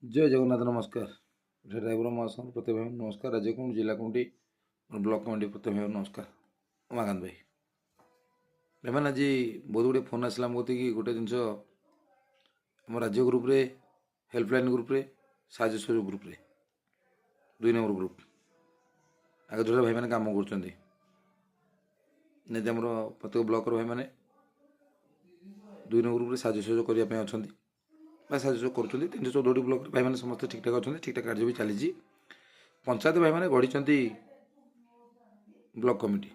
जय जगन्नाथ नमस्कार। ड्राइवर महासन प्रत्येक भाई नमस्कार। राज्य कमिटी जिला कमिटी और ब्लॉक कमिटी प्रत्येक भाई नमस्कार। उमाकांत भाई भाई आज बहुत गुड़े फोन आसला मोती कि गोटे जिनस आम राज्य ग्रुप रे हेल्पलाइन ग्रुप रे साहय सहयोग ग्रुप रे 2 नंबर ग्रुप आगे जो भाई मैंने काम कर प्रत्येक ब्लॉक भाई मैंने 2 नंबर ग्रुप रे साहय सहयोग करने अच्छा साहय कर 314 ब्लॉक भाई मैंने समस्त ठीक ठाक अच्छा ठीक ठाक कार्य भी चली। पंचायत भाई मैंने गढ़ी ब्लॉक कमिटी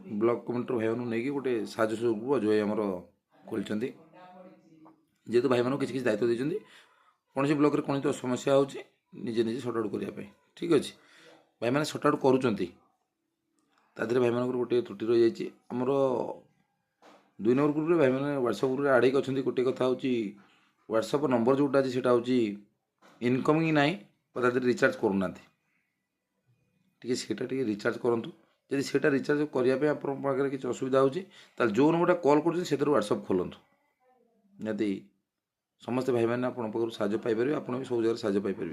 भाई मैंने नहीं गोटे साहय सहयोग ग्रुप जो आमर खोल जेहेतु भाई मैंने किसी दायित्व देते कौन ब्लॉक में कौन तो समस्या होजे निजे सर्ट आउट करने ठीक अच्छे भाई मैंने सर्ट आउट करुँच भाई मान गोटे त्रुटि रही जाइए आमर 2 नंबर ग्रुप भाई मैंने व्हाट्सएप ग्रुप आड़ अच्छा गोटे कथा हूँ व्हाट्सएप नंबर जोटा अच्छे से हूँ इनकमिंग ना रिचार्ज करूना टे रिचार्ज करूँ जदि से रिचार्ज करने आप किसी असुविधा हो जो नंबर कॉल कर व्हाट्सएप खोलतु निहती समस्त भाई मैंने आप साहय पाइपर आप सब जगह साहय पाइपर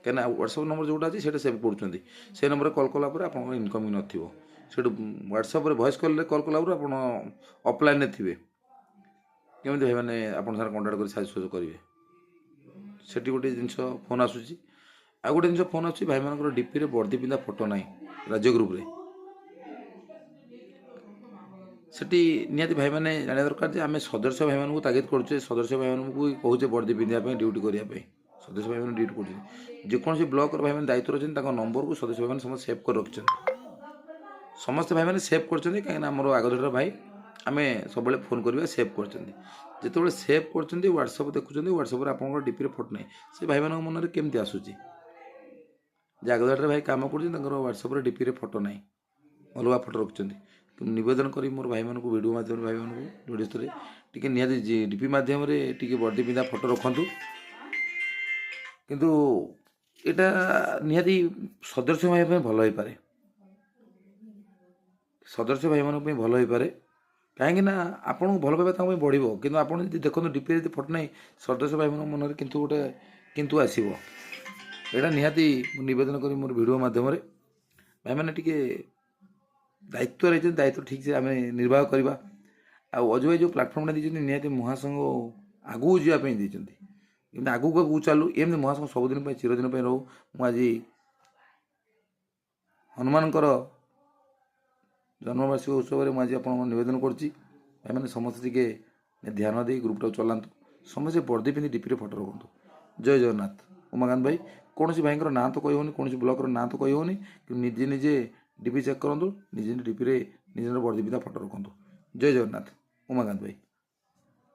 कहीं व्हाट्सएप नंबर जोटा अच्छे से सेव कर से नंबर कॉल कलापर आप इनकमिंग नथिबो से व्हाट्सएप वॉइस कॉल कॉल कलापर आप ऑफलाइन थे केमी भाई मैंने आप कंटाक्ट कर साहय सहयोग करेंगे से गोटे जिन फोन आसूसी आ गोटे जिन फोन आसूँ भाई मान डीपी वर्दी पिंधा फोटो ना राज्य ग्रुप रे सेठी निहती भाई मैंने जाना दरकार आम सदस्य भाई मानक तागिद करुचे सदस्य भाई मानक कहूचे वर्दी पिंधापी ड्यूटी करने सदस्य भाई मैंने ड्यूटी कर जेकोसी ब्लॉक भाई मैंने दायित्व रही नंबर को सदस्य भाई मैंने समस्त सेव कर रखिंट समस्त भाई मैंने सेव कर कहीं आगधर भाई आम सब फोन करवा सेव कर सेव कर व्हाट्सएप देखुं व्हाट्सएप आप डीपी फोटो ना से भाई मान मन में केमती आसूँ आगधर भाई कम कर व्हाट्सएप डीपी फोटो ना अलग फोटो रखिंट नवेदन करी मोर भाई मानक वीडियो मध्यम भाई मानक वीडियो स्तरे टी निहती डीपी मध्यम वर्दी पिंधा फोटो रखु किंतु यहाँ निहती सदस्य भाई भल हो पारे सदस्य भाई मानक भल हो पारे कहीं आपन भल पाइबा बढ़ कि आप देखो डीपी फोटो ना सदस्य भाई मान मन में किंतु गोटे किंतु आसो यहाँ निहती नवेदन करी मोर वीडियो मध्यम भाई मैंने टी दायित्व रही दायित्व ठीक से आम निर्वाह करवा अजु भाई जो प्लाटफर्म देखते निहती महासंघ आगू जावाई देते आगू आगू चलू एमती महासंघ सबुदिन चिरदिन रो मुझे हनुमान जन्मवार्षिक उत्सव में मुझे आप नवेदन करुँची भाई मैंने समस्त टे ध्यान दे ग्रुपटा चलातु समस्त वर्दी पिंधि डीपी फोटो रखु जय जगन्नाथ उमाकांत भाई कौन भाई ना तो कहूनी कौन ब्लॉक ना तो कहूनी कि निजे निजे डीपी चेक करूँ निजे डीपी निजे वर्दी पिंधा फोटो रखु जय जगन्नाथ उमाकांत भाई।